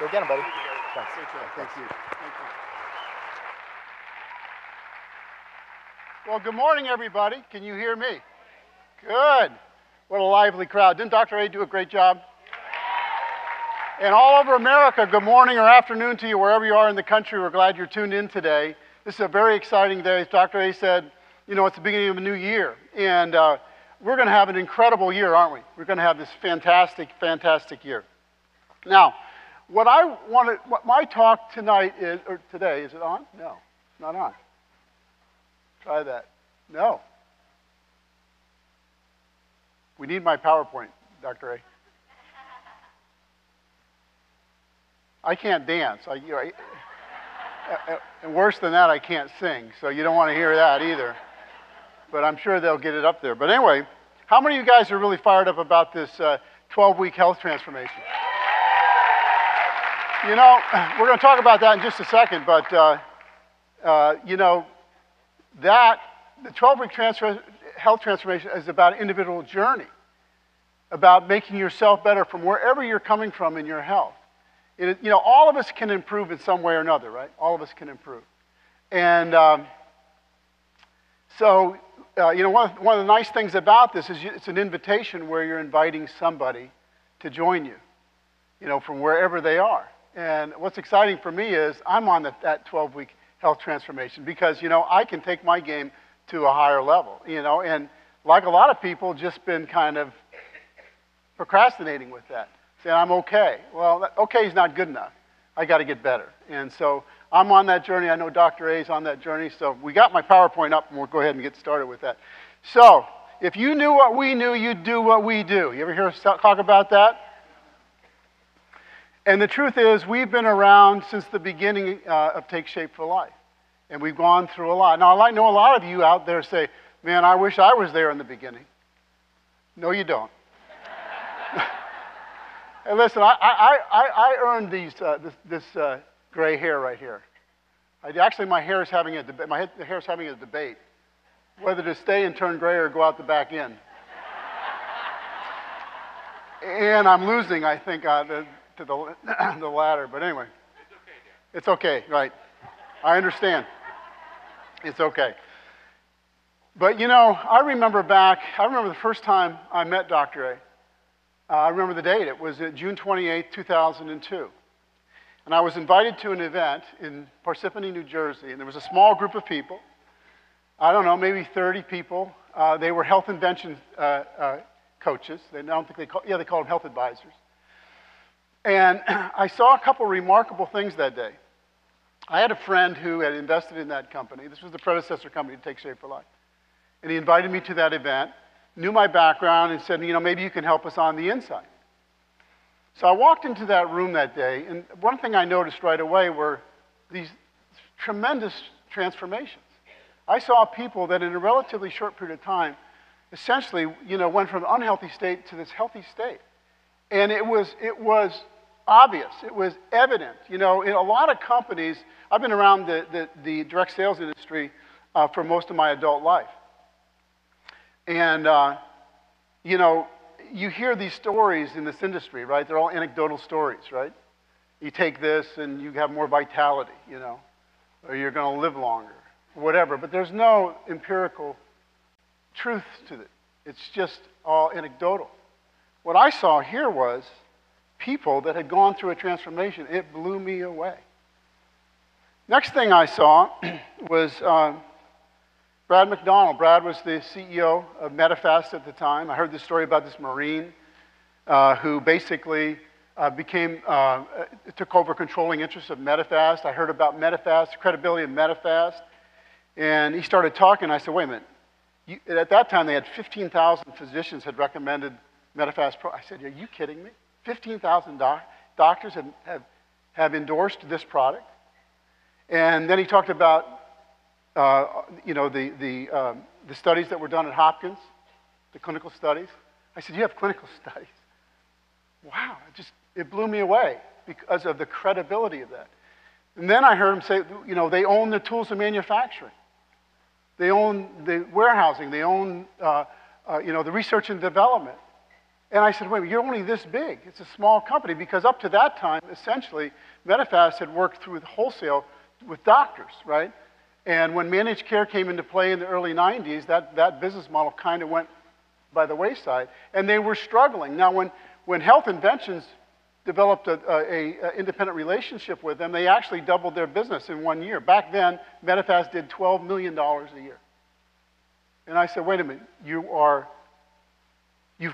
Go get him, buddy. Thanks. Thank you. Well, good morning, everybody. Can you hear me? Good. What a lively crowd. Didn't Dr. A do a great job? And all over America, good morning or afternoon to you, wherever you are in the country. We're glad you're tuned in today. This is a very exciting day. As Dr. A said, you know, it's the beginning of a new year. And we're going to have an incredible year, aren't we? We're going to have this fantastic, fantastic year. Now, what my talk tonight is, or today, is it on? No, it's not on. Try that. No. We need my PowerPoint, Dr. A. I can't dance. And worse than that, I can't sing. So you don't want to hear that either. But I'm sure they'll get it up there. But anyway, how many of you guys are really fired up about this 12-week health transformation? You know, we're going to talk about that in just a second. But, you know, the 12-week health transformation is about an individual journey, about making yourself better from wherever you're coming from in your health. You know, all of us can improve in some way or another, right? All of us can improve. And so, you know, one of the nice things about this is it's an invitation where you're inviting somebody to join you, you know, from wherever they are. And what's exciting for me is I'm on that 12-week health transformation because, you know, I can take my game to a higher level, you know, and like a lot of people, just been kind of procrastinating with that. Saying, I'm okay. Well, okay is not good enough. I got to get better. And so I'm on that journey. I know Dr. A is on that journey. So we got my PowerPoint up, and we'll go ahead and get started with that. So if you knew what we knew, you'd do what we do. You ever hear us talk about that? And the truth is, we've been around since the beginning of Take Shape for Life. And we've gone through a lot. Now, I know a lot of you out there say, man, I wish I was there in the beginning. No, you don't. Hey, listen, I earned this gray hair right here. Actually, my hair is having a debate. My hair is having a debate whether to stay and turn gray or go out the back end. And I'm losing, I think, to the latter. But anyway, it's okay, right? I understand. It's okay. But you know, I remember the first time I met Dr. A. I remember the date. It was June 28, 2002. And I was invited to an event in Parsippany, New Jersey, and there was a small group of people. I don't know, maybe 30 people. They were health intervention coaches. They called them health advisors. And I saw a couple remarkable things that day. I had a friend who had invested in that company. This was the predecessor company to Take Shape for Life. And he invited me to that event, knew my background, and said, you know, maybe you can help us on the inside. So I walked into that room that day, and one thing I noticed right away were these tremendous transformations. I saw people that in a relatively short period of time, essentially, you know, went from an unhealthy state to this healthy state. And it was obvious, it was evident. You know, in a lot of companies, I've been around the direct sales industry for most of my adult life. And, you know, you hear these stories in this industry, right? They're all anecdotal stories, right? You take this and you have more vitality, you know, or you're going to live longer, whatever. But there's no empirical truth to it. It's just all anecdotal. What I saw here was people that had gone through a transformation. It blew me away. Next thing I saw was Brad McDonald. Brad was the CEO of Medifast at the time. I heard this story about this Marine who basically took over controlling interests of Medifast. I heard about Medifast, the credibility of Medifast. And he started talking. I said, wait a minute. At that time, they had 15,000 physicians had recommended Medifast Pro. I said, are you kidding me? 15,000 doctors have endorsed this product. And then he talked about you know, the studies that were done at Hopkins, the clinical studies. I said, you have clinical studies? Wow, it blew me away because of the credibility of that. And then I heard him say, you know, they own the tools of manufacturing. They own the warehousing. They own, you know, the research and development. And I said, wait, you're only this big. It's a small company, because up to that time, essentially, Medifast had worked through wholesale with doctors, right? And when managed care came into play in the early 90s, that business model kind of went by the wayside, and they were struggling. Now, when Health Inventions developed a independent relationship with them, they actually doubled their business in 1 year. Back then, Medifast did $12 million a year. And I said, wait a minute, you've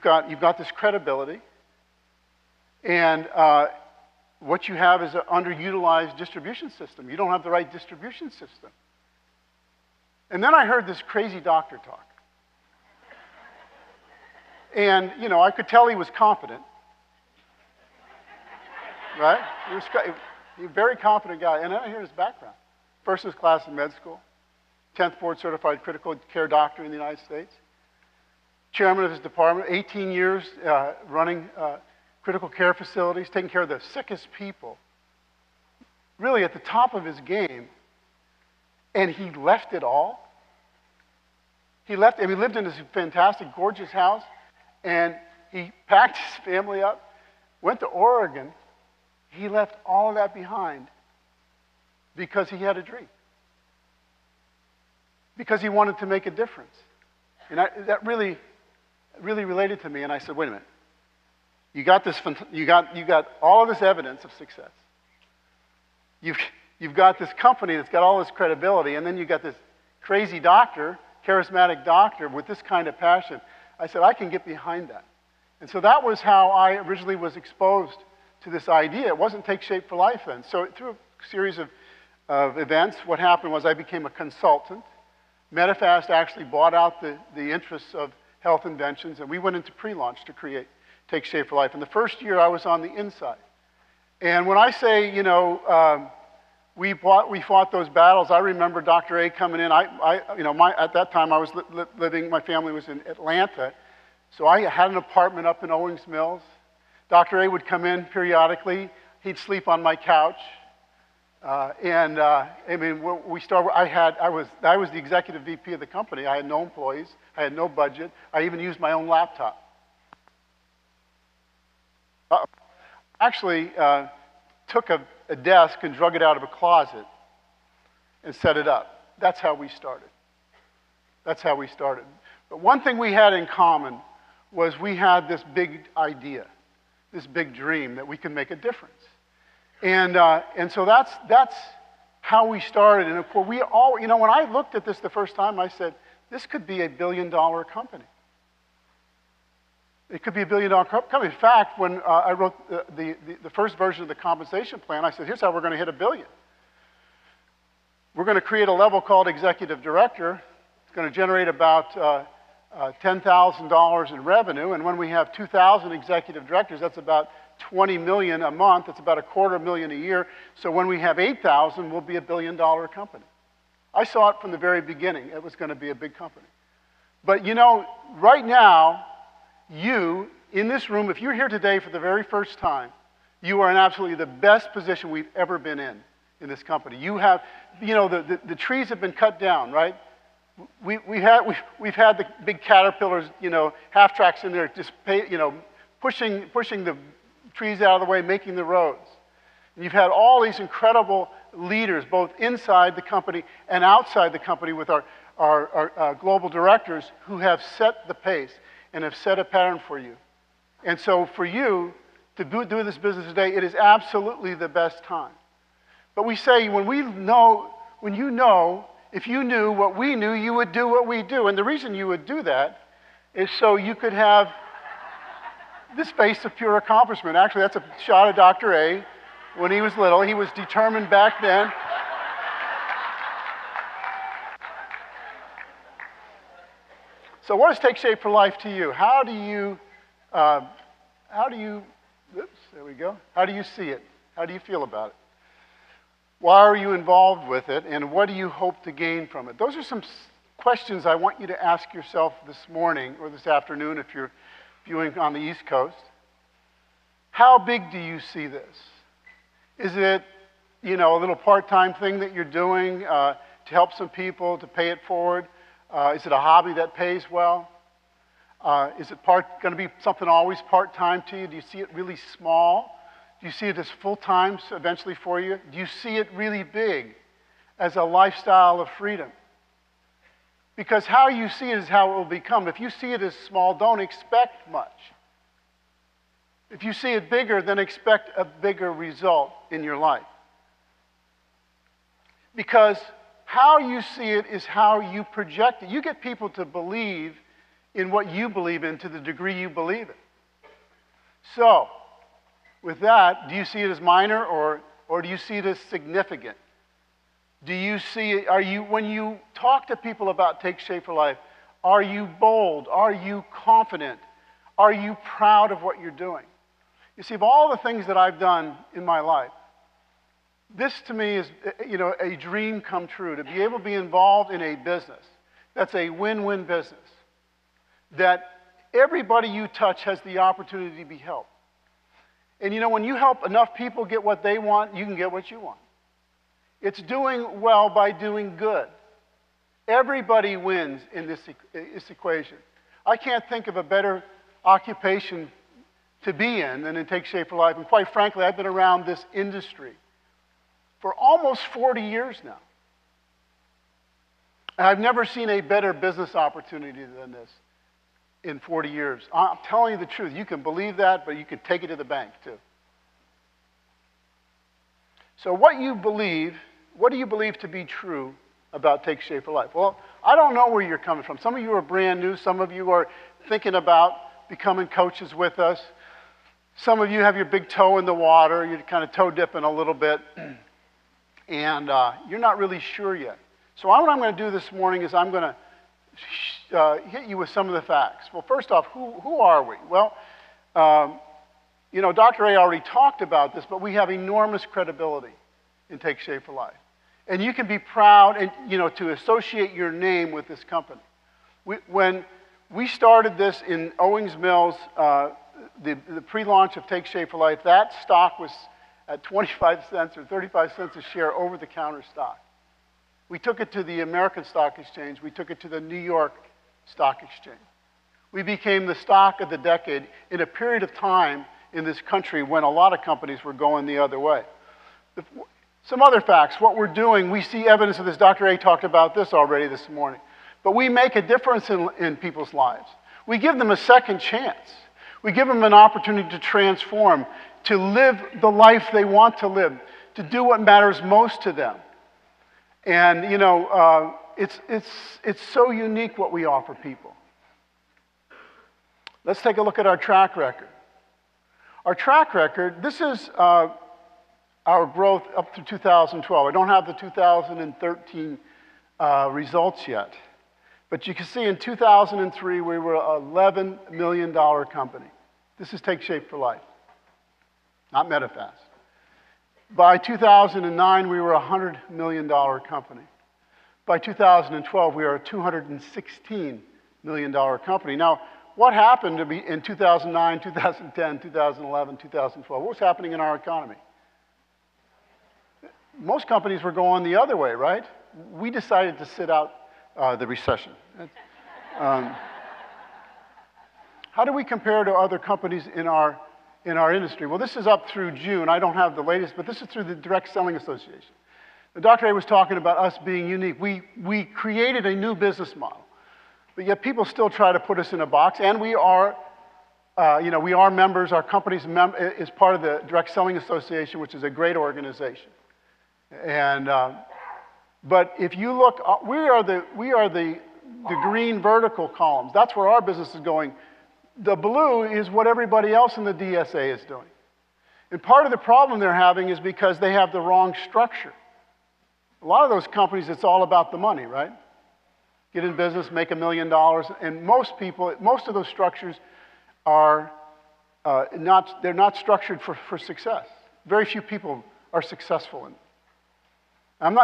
got this credibility, and what you have is an underutilized distribution system. You don't have the right distribution system. And then I heard this crazy doctor talk. And, you know, I could tell he was confident, right? He was a very confident guy. And then I hear his background. First in his class in med school, 10th board certified critical care doctor in the United States, chairman of his department, 18 years running critical care facilities, taking care of the sickest people, really at the top of his game, and he left it all. He lived in this fantastic, gorgeous house, and he packed his family up, went to Oregon. He left all of that behind because he had a dream, because he wanted to make a difference. And that really related to me, and I said, wait a minute. You got all of this evidence of success. You've got this company that's got all this credibility, and then you've got this crazy doctor, charismatic doctor with this kind of passion. I said, I can get behind that. And so that was how I originally was exposed to this idea. It wasn't Take Shape for Life then. So through a series of events, what happened was I became a consultant. Medifast actually bought out the interests of Health Inventions, and we went into pre-launch to create Take Shape for Life. And the first year I was on the inside. And when I say, you know, we fought those battles, I remember Dr. A coming in. At that time I was living, my family was in Atlanta, so I had an apartment up in Owings Mills. Dr. A would come in periodically. He'd sleep on my couch. I was the executive VP of the company. I had no employees. I had no budget. I even used my own laptop. Actually, took a desk and drug it out of a closet and set it up. That's how we started. That's how we started. But one thing we had in common was we had this big idea, this big dream that we could make a difference. And so that's how we started. And of course, we all, you know, when I looked at this the first time, I said, this could be $1 billion company. It could be $1 billion company. In fact, when I wrote the first version of the compensation plan, I said, here's how we're going to hit $1 billion. We're going to create a level called executive director. It's going to generate about $10,000 in revenue. And when we have 2,000 executive directors, that's about $20 million a month. That's about $250,000 a year. So when we have 8,000, we'll be $1 billion company. I saw it from the very beginning. It was going to be a big company. But you know, right now, you, in this room, if you're here today for the very first time, you are in absolutely the best position we've ever been in this company. You have, you know, the trees have been cut down, right? We've had the big caterpillars, you know, half tracks in there, just pushing the trees out of the way, making the roads. And you've had all these incredible leaders, both inside the company and outside the company, with our global directors who have set the pace and have set a pattern for you. And so for you to do this business today, it is absolutely the best time. But we say, if you knew what we knew, you would do what we do. And the reason you would do that is so you could have this face of pure accomplishment. Actually, that's a shot of Dr. A when he was little. He was determined back then. So what does Take Shape for Life to you? How do you see it? How do you feel about it? Why are you involved with it? And what do you hope to gain from it? Those are some questions I want you to ask yourself this morning or this afternoon if you're viewing on the East Coast. How big do you see this? Is it, you know, a little part-time thing that you're doing to help some people, to pay it forward? Is it a hobby that pays well? Is it going to be something always part-time to you? Do you see it really small? Do you see it as full-time eventually for you? Do you see it really big as a lifestyle of freedom? Because how you see it is how it will become. If you see it as small, don't expect much. If you see it bigger, then expect a bigger result in your life. Because how you see it is how you project it. You get people to believe in what you believe in to the degree you believe it. So, with that, do you see it as minor or do you see it as significant? Do you see it, when you talk to people about Take Shape for Life, are you bold? Are you confident? Are you proud of what you're doing? You see, of all the things that I've done in my life, this to me is, a dream come true, to be able to be involved in a business that's a win-win business, that everybody you touch has the opportunity to be helped. And when you help enough people get what they want, you can get what you want. It's doing well by doing good. Everybody wins in this equation. I can't think of a better occupation to be in than Take Shape for Life. And quite frankly, I've been around this industry for almost 40 years now. And I've never seen a better business opportunity than this in 40 years. I'm telling you the truth. You can believe that, but you can take it to the bank too. So what do you believe to be true about Take Shape for Life? Well, I don't know where you're coming from. Some of you are brand new. Some of you are thinking about becoming coaches with us. Some of you have your big toe in the water. You're kind of toe dipping a little bit. And you're not really sure yet. So what I'm going to do this morning is I'm going to hit you with some of the facts. Well, first off, who are we? Well, Dr. A already talked about this, but we have enormous credibility in Take Shape for Life. And you can be proud and, to associate your name with this company. When we started this in Owings Mills, the pre-launch of Take Shape for Life, that stock was at 25 cents or 35 cents a share over-the-counter stock. We took it to the American Stock Exchange. We took it to the New York Stock Exchange. We became the stock of the decade in a period of time in this country when a lot of companies were going the other way. Some other facts. What we're doing, we see evidence of this. Dr. A talked about this already this morning. But we make a difference in people's lives. We give them a second chance. We give them an opportunity to transform, to live the life they want to live, to do what matters most to them. And, it's so unique what we offer people. Let's take a look at our track record. Our track record, this is our growth up to 2012. I don't have the 2013 results yet. But you can see in 2003, we were an $11 million company. This is Take Shape for Life, not Medifast. By 2009, we were a $100 million company. By 2012, we are a $216 million company. Now, what happened to be in 2009, 2010, 2011, 2012? What was happening in our economy? Most companies were going the other way, right? We decided to sit out the recession. How do we compare to other companies in our industry? Well, this is up through June. I don't have the latest, but this is through the Direct Selling Association. Dr. A was talking about us being unique. We created a new business model, but yet people still try to put us in a box, and we are members. Our company is part of the Direct Selling Association, which is a great organization. And but if you look, we are the green vertical columns. That's where our business is going. The blue is what everybody else in the DSA is doing. And part of the problem they're having is because they have the wrong structure. A lot of those companies, it's all about the money, right? Get in business, make $1 million, and most of those structures are they're not structured for success. Very few people are successful in it.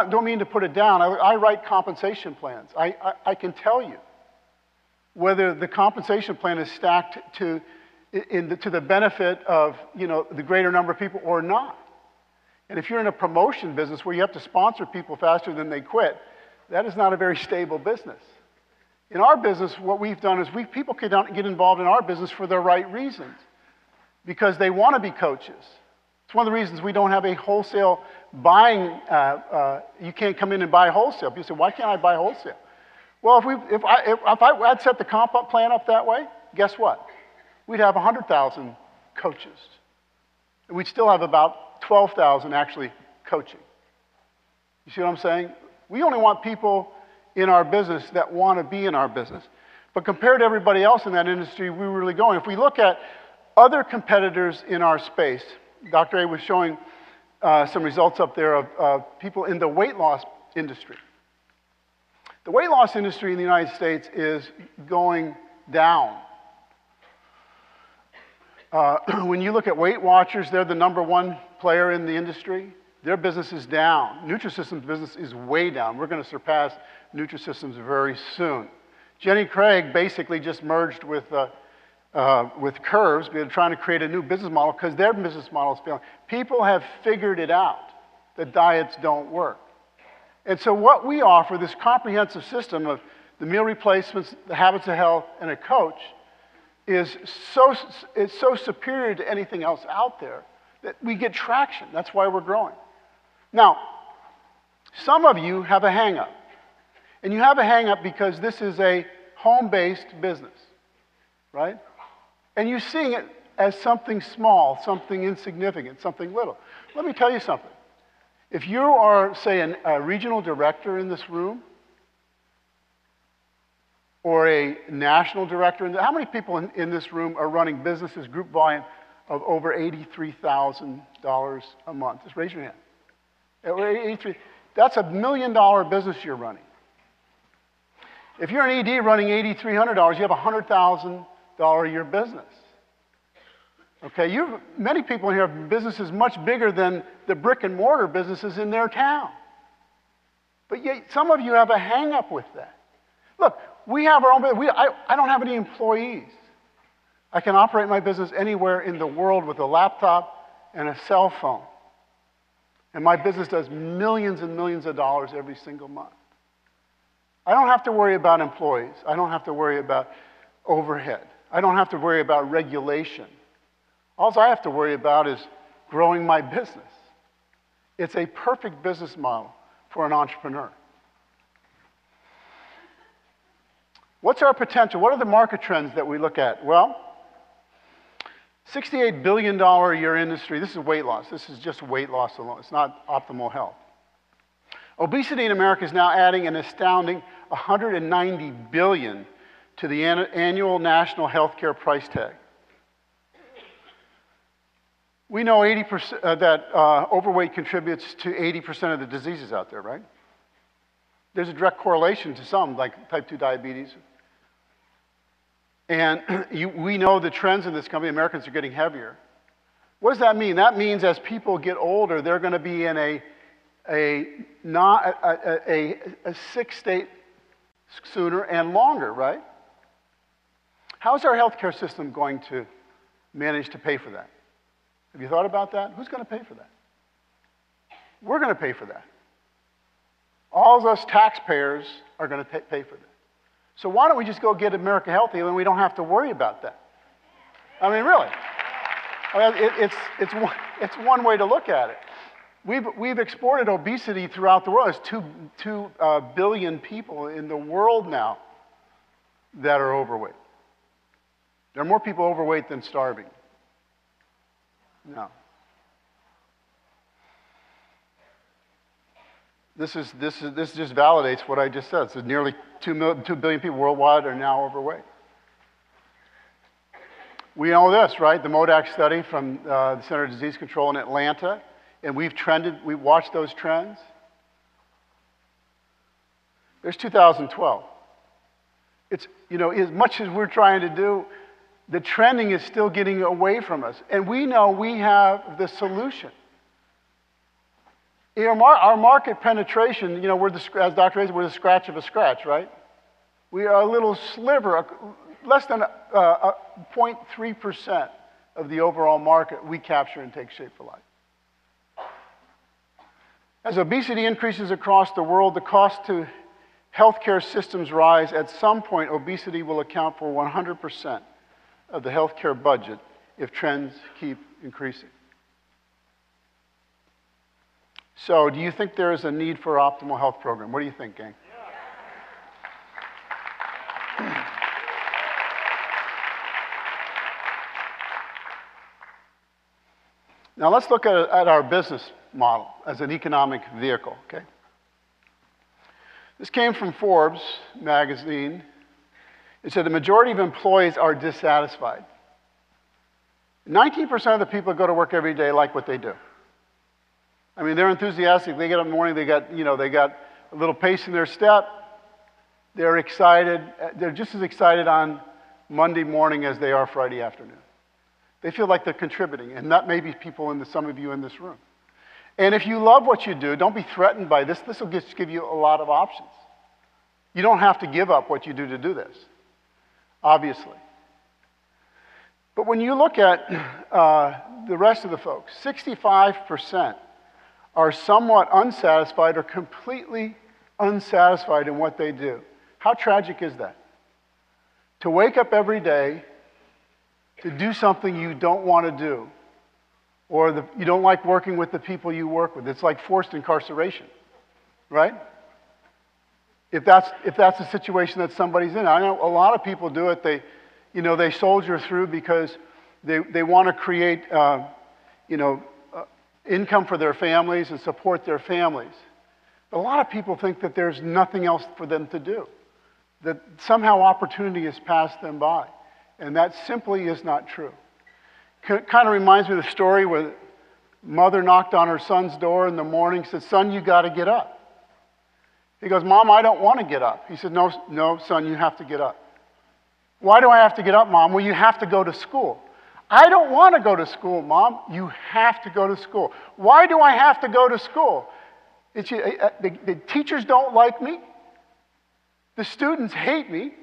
Don't mean to put it down. I write compensation plans. I can tell you whether the compensation plan is stacked to the benefit of the greater number of people or not. And if you're in a promotion business where you have to sponsor people faster than they quit, that is not a very stable business. In our business, what we've done is people can get involved in our business for the right reasons, because they want to be coaches. It's one of the reasons we don't have a wholesale buying. You can't come in and buy wholesale. People say, why can't I buy wholesale? Well, if I'd set the comp plan up that way, guess what? We'd have 100,000 coaches. And we'd still have about 12,000 actually coaching. You see what I'm saying? We only want people in our business that want to be in our business. But compared to everybody else in that industry, we're really going. If we look at other competitors in our space, Dr. A was showing some results up there of people in the weight loss industry. The weight loss industry in the United States is going down. When you look at Weight Watchers, they're the #1 player in the industry. Their business is down. Nutrisystem's business is way down. We're going to surpass Nutrisystems very soon. Jenny Craig basically just merged with Curves. They're trying to create a new business model because their business model is failing. People have figured it out that diets don't work. And so what we offer, this comprehensive system of the meal replacements, the habits of health, and a coach, is so superior to anything else out there that we get traction. That's why we're growing. Now, some of you have a hang-up. And you have a hang-up because this is a home-based business, right? And you're seeing it as something small, something insignificant, something little. Let me tell you something. If you are, say, a regional director in this room, or a national director, how many people in this room are running businesses, group volume of over $83,000 a month? Just raise your hand. That's $1 million business you're running. If you're an ED running $8,300, you have a $100,000 a year business. Okay, many people in here have businesses much bigger than the brick and mortar businesses in their town. But yet, some of you have a hang-up with that. Look, we have our own business. I don't have any employees. I can operate my business anywhere in the world with a laptop and a cell phone. And my business does millions and millions of dollars every single month. I don't have to worry about employees. I don't have to worry about overhead. I don't have to worry about regulation. All I have to worry about is growing my business. It's a perfect business model for an entrepreneur. What's our potential? What are the market trends that we look at? Well, $68 billion a year industry. This is weight loss. This is just weight loss alone. It's not optimal health. Obesity in America is now adding an astounding $190 billion to the annual national healthcare price tag. We know 80% that overweight contributes to 80% of the diseases out there, right? There's a direct correlation to some, like type 2 diabetes. And we know the trends in this company. Americans are getting heavier. What does that mean? That means as people get older, they're going to be in a sick state sooner and longer, right? How's our healthcare system going to manage to pay for that? Have you thought about that? Who's going to pay for that? We're going to pay for that. All of us taxpayers are going to pay for that. So why don't we just go get America healthy and we don't have to worry about that? I mean, really. It's one way to look at it. We've exported obesity throughout the world. There's 2 billion people in the world now that are overweight. There are more people overweight than starving. No. This just validates what I just said. So nearly 2 billion people worldwide are now overweight. We know this, right? The MODAC study from the Center for Disease Control in Atlanta, and we've watched those trends. There's 2012. It's, as much as we're trying to do, the trending is still getting away from us. And we know we have the solution. Our market penetration, as Dr. A said, we're the scratch of a scratch, right? We are a little sliver, less than 0.3% of the overall market we capture and take shape for life. As obesity increases across the world, the cost to healthcare systems rise, at some point obesity will account for 100% of the healthcare budget if trends keep increasing. So, do you think there is a need for an optimal health program? What do you think, gang? Now let's look at our business model as an economic vehicle, okay? This came from Forbes magazine. It said the majority of employees are dissatisfied. 19% of the people who go to work every day like what they do. I mean, they're enthusiastic. They get up in the morning, they got a little pace in their step. They're excited. They're just as excited on Monday morning as they are Friday afternoon. They feel like they're contributing, and that may be some of you in this room. And if you love what you do, don't be threatened by this. This will just give you a lot of options. You don't have to give up what you do to do this, obviously. But when you look at the rest of the folks, 65% are somewhat unsatisfied or completely unsatisfied in what they do. How tragic is that? To wake up every day to do something you don't want to do, or you don't like working with the people you work with. It's like forced incarceration, right? If that's the situation that somebody's in. I know a lot of people do it. They soldier through because they want to create income for their families and support their families. But a lot of people think that there's nothing else for them to do, that somehow opportunity has passed them by. And that simply is not true. Kind of reminds me of the story where mother knocked on her son's door in the morning and said, "Son, you got to get up." He goes, "Mom, I don't want to get up." He said, No, son, you have to get up." "Why do I have to get up, Mom?" "Well, you have to go to school." "I don't want to go to school, Mom." "You have to go to school." "Why do I have to go to school?" The teachers don't like me. The students hate me.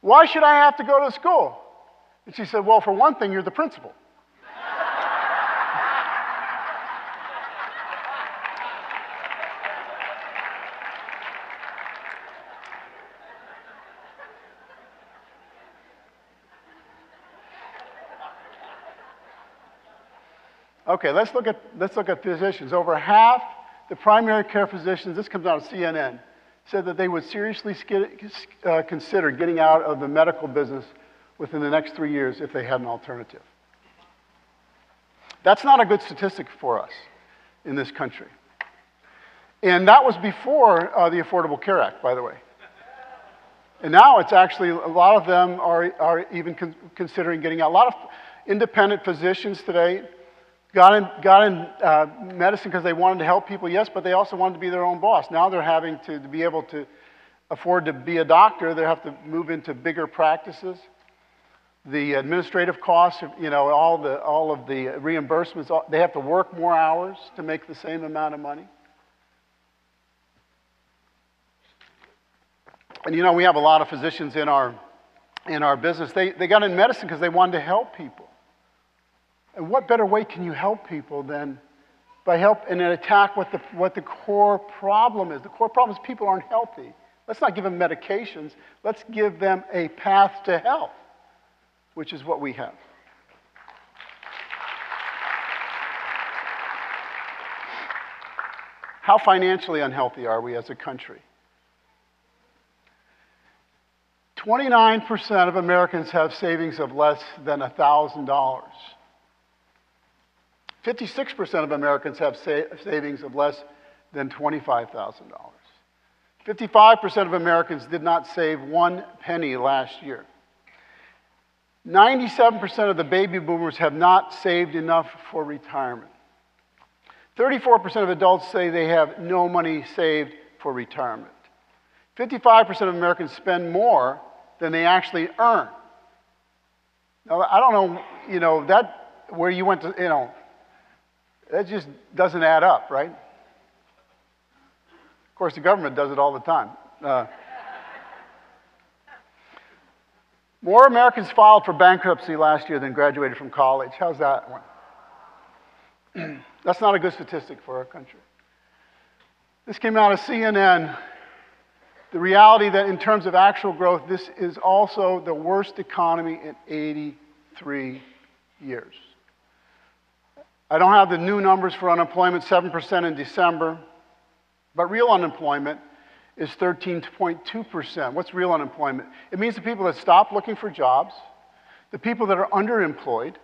Why should I have to go to school? And she said, "Well, for one thing, you're the principal." Okay, let's look at physicians. Over half the primary care physicians, this comes out of CNN, said that they would seriously consider getting out of the medical business within the next 3 years if they had an alternative. That's not a good statistic for us in this country. And that was before the Affordable Care Act, by the way. And now it's actually, a lot of them are even considering getting out. A lot of independent physicians today got in medicine because they wanted to help people, yes, but they also wanted to be their own boss. Now they're having to be able to afford to be a doctor. They have to move into bigger practices. The administrative costs, all of the reimbursements, they have to work more hours to make the same amount of money. And we have a lot of physicians in our business. They got in medicine because they wanted to help people. And what better way can you help people than by and attack what the core problem is? The core problem is people aren't healthy. Let's not give them medications. Let's give them a path to health, which is what we have. How financially unhealthy are we as a country? 29% of Americans have savings of less than $1,000. 56% of Americans have savings of less than $25,000. 55% of Americans did not save 1 penny last year. 97% of the baby boomers have not saved enough for retirement. 34% of adults say they have no money saved for retirement. 55% of Americans spend more than they actually earn. Now, I don't know, that where you went to, that just doesn't add up, right? Of course, the government does it all the time. More Americans filed for bankruptcy last year than graduated from college. How's that one? That's not a good statistic for our country. This came out of CNN. the reality that in terms of actual growth, this is also the worst economy in 83 years. I don't have the new numbers for unemployment, 7% in December, but real unemployment is 13.2%. What's real unemployment? It means the people that stop looking for jobs, the people that are underemployed.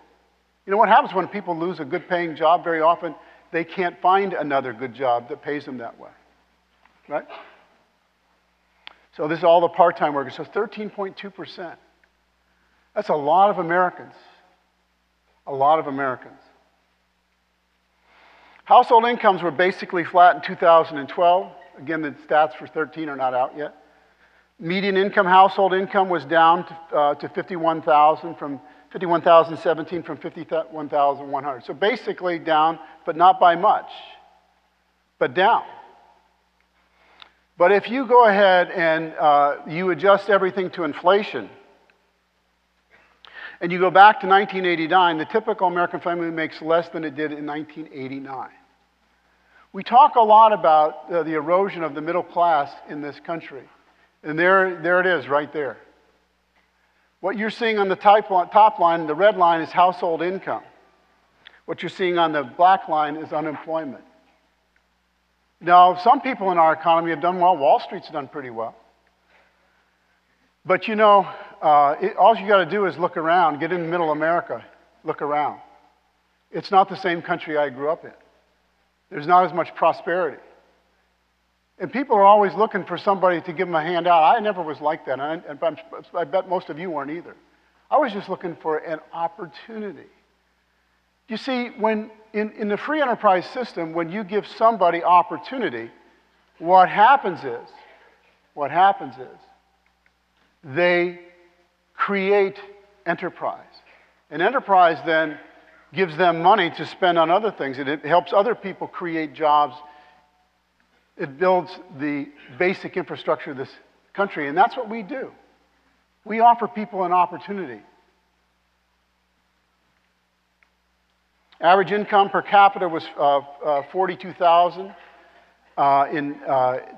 You know what happens when people lose a good paying job? Very often they can't find another good job that pays them that way, right? So this is all the part-time workers, so 13.2%. That's a lot of Americans, a lot of Americans. Household incomes were basically flat in 2012. Again, the stats for 13 are not out yet. Median income, household income was down to 51,000 from 51,017 from 51,100. So basically down, but not by much, but down. But if you go ahead and you adjust everything to inflation, and you go back to 1989, the typical American family makes less than it did in 1989. We talk a lot about the erosion of the middle class in this country. And there it is, right there. What you're seeing on the top line, the red line, is household income. What you're seeing on the black line is unemployment. Now, some people in our economy have done well. Wall Street's done pretty well. But you know, all you got to do is look around, get in middle America, look around. It's not the same country I grew up in. There's not as much prosperity. And people are always looking for somebody to give them a hand out. I never was like that, and I bet most of you weren't either. I was just looking for an opportunity. You see, when in the free enterprise system, when you give somebody opportunity, what happens is they create enterprise. And enterprise then gives them money to spend on other things. It helps other people create jobs. It builds the basic infrastructure of this country, and that's what we do. We offer people an opportunity. Average income per capita was $42,000. In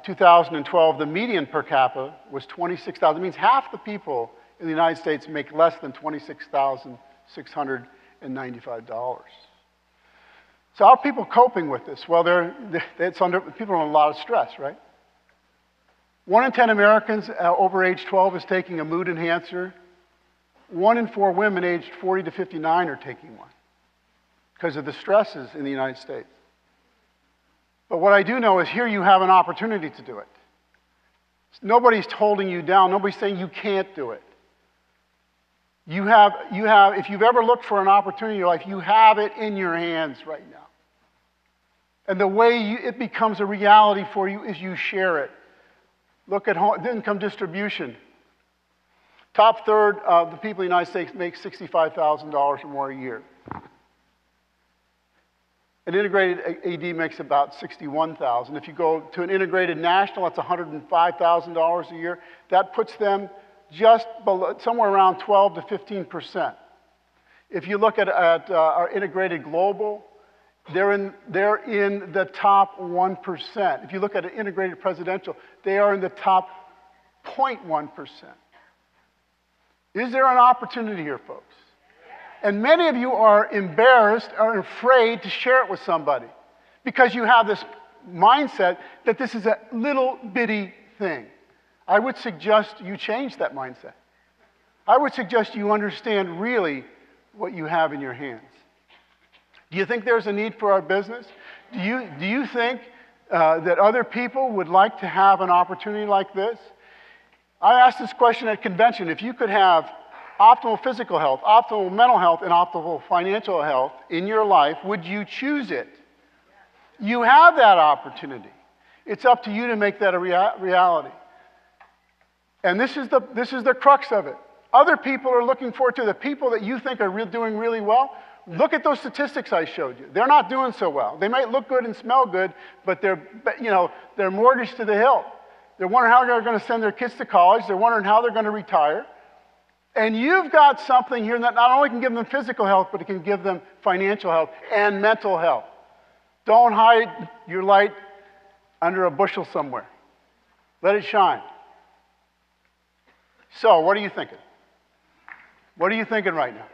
2012, the median per capita was $26,000. It means half the people in the United States make less than $26,695. So how are people coping with this? Well, people are under a lot of stress, right? 1 in 10 Americans over age 12 is taking a mood enhancer. 1 in 4 women aged 40 to 59 are taking one because of the stresses in the United States. But what I do know is here you have an opportunity to do it. Nobody's holding you down. Nobody's saying you can't do it. You have, if you've ever looked for an opportunity in your life, you have it in your hands right now. And the way it becomes a reality for you is you share it. Look at income distribution. Top third of the people in the United States make $65,000 or more a year. An integrated AD makes about $61,000. If you go to an integrated national, that's $105,000 a year. That puts them just below, somewhere around 12 to 15%. If you look at our integrated global, they're in the top 1%. If you look at an integrated presidential, they are in the top 0.1%. Is there an opportunity here, folks? And many of you are embarrassed or afraid to share it with somebody because you have this mindset that this is a little bitty thing. I would suggest you change that mindset. I would suggest you understand really what you have in your hands. Do you think there's a need for our business? Do you think that other people would like to have an opportunity like this? I asked this question at convention. If you could have optimal physical health, optimal mental health, and optimal financial health in your life, would you choose it? You have that opportunity. It's up to you to make that a reality. And this is the crux of it. Other people are looking forward to the people that you think are doing really well. Look at those statistics I showed you. They're not doing so well. They might look good and smell good, but they're mortgaged to the hilt. They're wondering how they're going to send their kids to college. They're wondering how they're going to retire. And you've got something here that not only can give them physical health, but it can give them financial health and mental health. Don't hide your light under a bushel somewhere. Let it shine. So, what are you thinking? What are you thinking right now?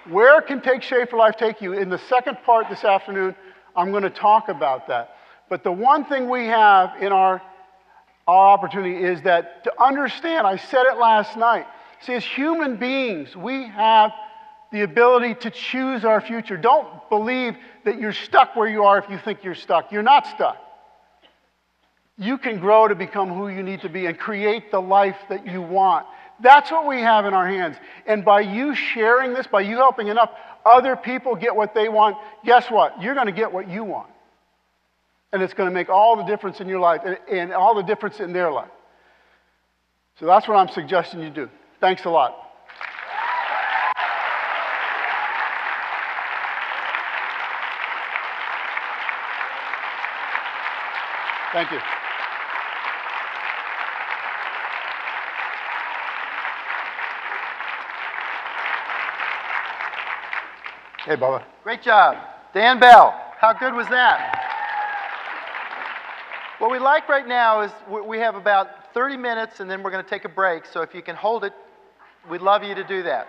Where can Take Shape for Life take you? In the second part this afternoon, I'm going to talk about that. But the one thing we have in our opportunity is that to understand, I said it last night, see, as human beings, we have the ability to choose our future. Don't believe that you're stuck where you are if you think you're stuck. You're not stuck. You can grow to become who you need to be and create the life that you want. That's what we have in our hands. And by you sharing this, by you helping enough other people get what they want, guess what? You're going to get what you want. And it's going to make all the difference in your life and all the difference in their life. So that's what I'm suggesting you do. Thanks a lot. Thank you. Hey, Bubba. Great job. Dan Bell. How good was that? What we like right now is we have about 30 minutes and then we're going to take a break. So if you can hold it, we'd love you to do that.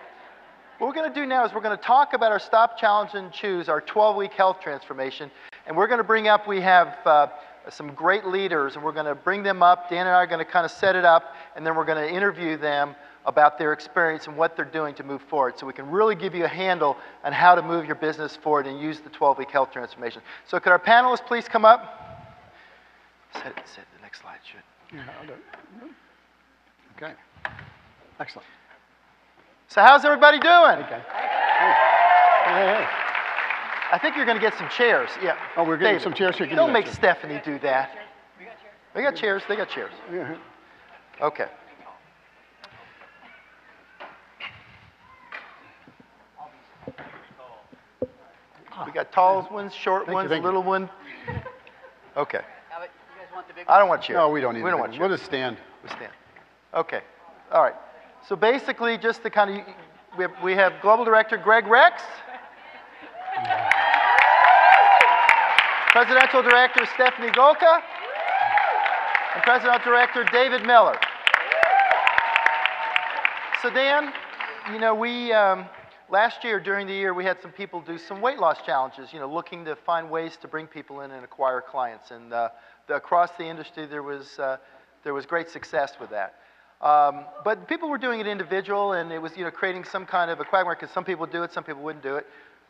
What we're going to do now is we're going to talk about our Stop, Challenge, and Choose, our 12-week health transformation. And we're going to bring up, we have some great leaders, and we're going to bring them up. Dan and I are going to kind of set it up, and then we're going to interview them about their experience and what they're doing to move forward, so we can really give you a handle on how to move your business forward and use the 12-week health transformation. So could our panelists please come up? Set the next slide, should. Yeah, I'll do it. Okay. Excellent. So how's everybody doing? Okay. Hey. I think you're going to get some chairs. Yeah. Oh, we're getting some chairs here. Don't make Stephanie do that. We got chairs. They got chairs. Yeah. Okay. We got tall ones, short ones, little one. Okay. I don't want chairs. No, we don't need We don't want chairs. We'll just stand. We'll stand. Okay. All right. So basically, just to kind of, we have Global Director Greg Rex, Presidential Director Stephanie Golka, and Presidential Director David Miller. So Dan, you know, we last year during the year we had some people do some weight loss challenges, you know, looking to find ways to bring people in and acquire clients. And across the industry there was great success with that. But people were doing it individual, and it was, you know, creating some kind of a quagmire, because some people do it, some people wouldn't do it.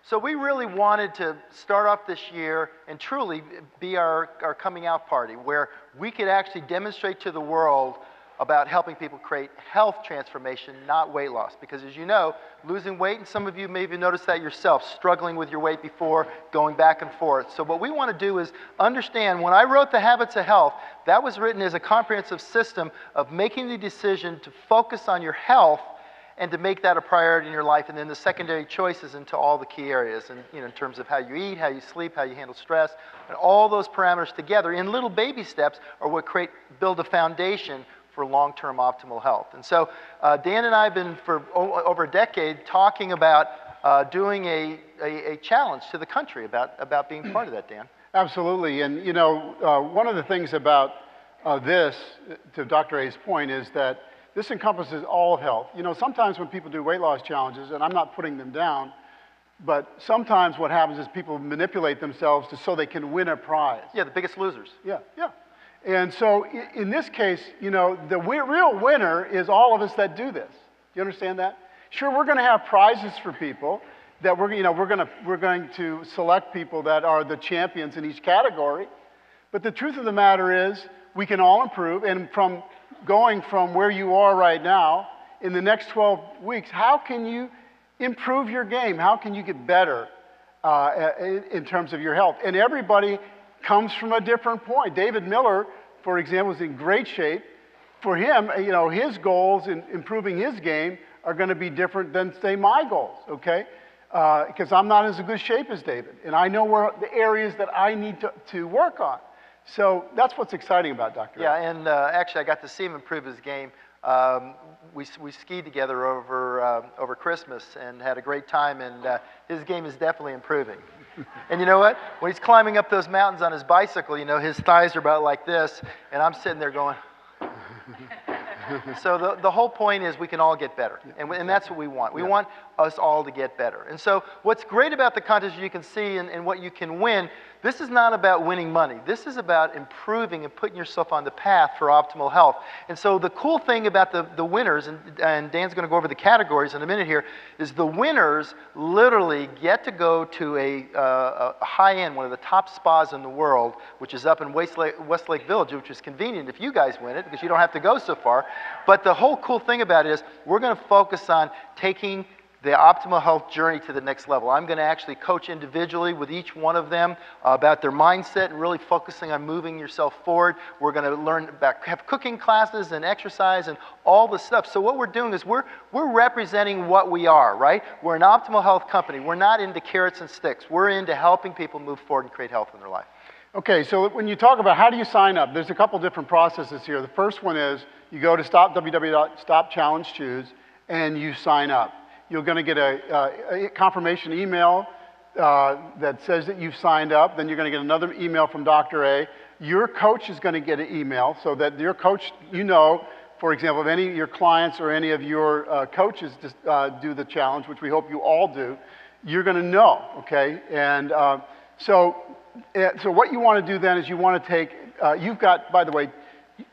So we really wanted to start off this year and truly be our coming out party, where we could actually demonstrate to the world about helping people create health transformation, not weight loss. Because as you know, losing weight, and some of you may have noticed that yourself, struggling with your weight before, going back and forth. So what we want to do is understand, when I wrote The Habits of Health, that was written as a comprehensive system of making the decision to focus on your health and to make that a priority in your life, and then the secondary choices into all the key areas, and you know, in terms of how you eat, how you sleep, how you handle stress, and all those parameters together in little baby steps are what build a foundation for long-term optimal health. And so Dan and I have been for over a decade talking about doing a challenge to the country about being part of that, Dan. Absolutely. And you know, one of the things about this, to Dr. A's point, is that this encompasses all of health. You know, sometimes when people do weight loss challenges, and I'm not putting them down, but sometimes what happens is people manipulate themselves so they can win a prize. Yeah, the biggest losers. Yeah. And so in this case, you know, the real winner is all of us that do this. Do you understand that? Sure, we're going to have prizes for people that we're going to select people that are the champions in each category. But the truth of the matter is, we can all improve, and going from where you are right now, in the next 12 weeks, how can you improve your game? How can you get better in terms of your health? And everybody comes from a different point. David Miller, for example, is in great shape. For him, you know, his goals in improving his game are going to be different than, say, my goals, okay? Because I'm not as good shape as David, and I know where the areas that I need to work on. So that's what's exciting about Dr. Yeah, and actually I got to see him improve his game. We skied together over Christmas and had a great time, and his game is definitely improving. And you know what? When he's climbing up those mountains on his bicycle, you know, his thighs are about like this, and I'm sitting there going, So the whole point is we can all get better, and that's what we want. We want us all to get better. And so what's great about the contest, you can see, and what you can win, this is not about winning money. This is about improving and putting yourself on the path for optimal health. And so the cool thing about the winners, and Dan's going to go over the categories in a minute here, is the winners literally get to go to a high-end, one of the top spas in the world, which is up in Westlake Village, which is convenient if you guys win it, because you don't have to go so far. But the whole cool thing about it is we're going to focus on taking the optimal health journey to the next level. I'm going to actually coach individually with each one of them about their mindset and really focusing on moving yourself forward. We're going to learn about, have cooking classes and exercise and all the stuff. So what we're doing is we're representing what we are, right? We're an optimal health company. We're not into carrots and sticks. We're into helping people move forward and create health in their life. Okay, so when you talk about how do you sign up, there's a couple different processes here. The first one is you go to www.stopchallengechoose and you sign up. You're going to get a confirmation email that says that you've signed up. Then you're going to get another email from Dr. A. Your coach is going to get an email so that your coach, for example, if any of your clients or any of your coaches do the challenge, which we hope you all do, you're going to know, okay? And so what you want to do then is you want to take, you've got, by the way,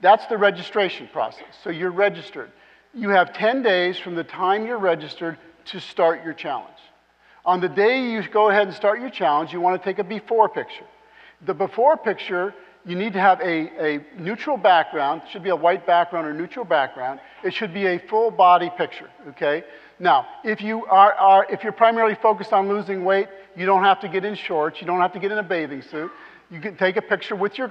that's the registration process. So you're registered. You have 10 days from the time you're registered to start your challenge. On the day you go ahead and start your challenge, you want to take a before picture. The before picture, you need to have a neutral background. It should be a white background or neutral background. It should be a full body picture, okay? Now, if you're primarily focused on losing weight, you don't have to get in shorts. You don't have to get in a bathing suit. You can take a picture with your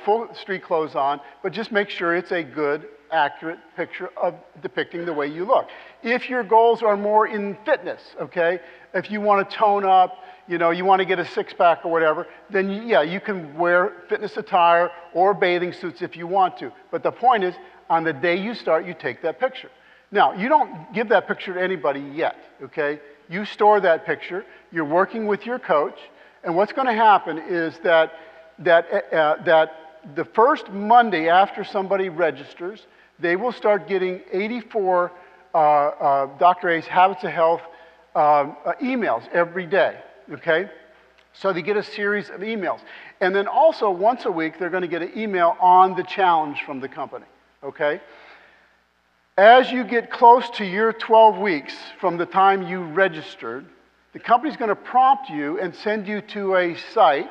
full street clothes on, but just make sure it's a good, accurate picture of depicting the way you look. If your goals are more in fitness, okay, if you want to tone up, you want to get a six-pack or whatever, then you can wear fitness attire or bathing suits if you want to. But the point is, on the day you start, you take that picture. Now, you don't give that picture to anybody yet, okay? You store that picture. You're working with your coach. And what's going to happen is that the first Monday after somebody registers, they will start getting 84 Dr. A's Habits of Health emails every day, okay? So they get a series of emails. And then also once a week, they're going to get an email on the challenge from the company, okay? As you get close to your 12 weeks from the time you registered, the company's going to prompt you and send you to a site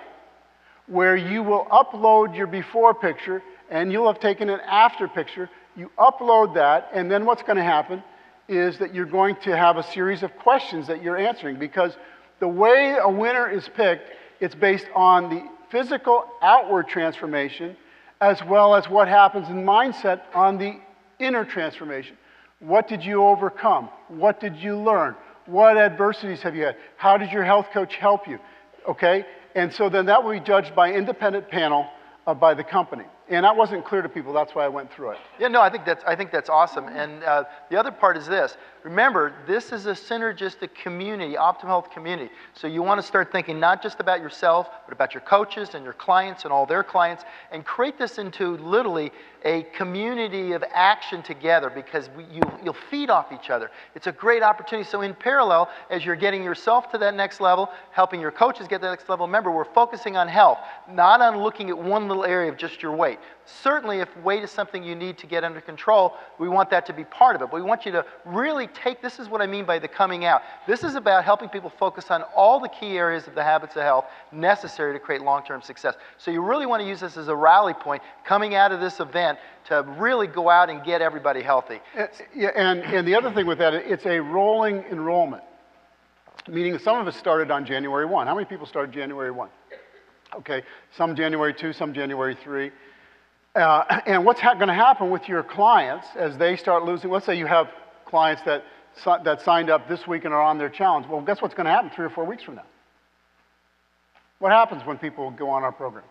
where you will upload your before picture and you'll have taken an after picture. You upload that, and then what's going to happen is that you're going to have a series of questions that you're answering, because the way a winner is picked, it's based on the physical outward transformation as well as what happens in mindset on the inner transformation. What did you overcome? What did you learn? What adversities have you had? How did your health coach help you? Okay? And so then that will be judged by an independent panel by the company. And that wasn't clear to people, that's why I went through it. Yeah, no, I think that's awesome. And the other part is this. Remember, this is a synergistic community, optimal health community. So you want to start thinking not just about yourself, but about your coaches and your clients and all their clients, and create this into literally a community of action together, because you'll feed off each other. It's a great opportunity. So in parallel, as you're getting yourself to that next level, helping your coaches get to that next level, remember, we're focusing on health, not on looking at one little area of just your weight. Certainly, if weight is something you need to get under control, we want that to be part of it. But we want you to really this is what I mean by the coming out. This is about helping people focus on all the key areas of the habits of health necessary to create long-term success. So you really want to use this as a rally point coming out of this event to really go out and get everybody healthy. Yeah, and the other thing with that, it's a rolling enrollment, meaning some of us started on January 1. How many people started January 1? Okay, some January 2, some January 3. And what's going to happen with your clients as they start losing? Let's say you have clients that signed up this week and are on their challenge. Well, guess what's going to happen 3 or 4 weeks from now? What happens when people go on our program?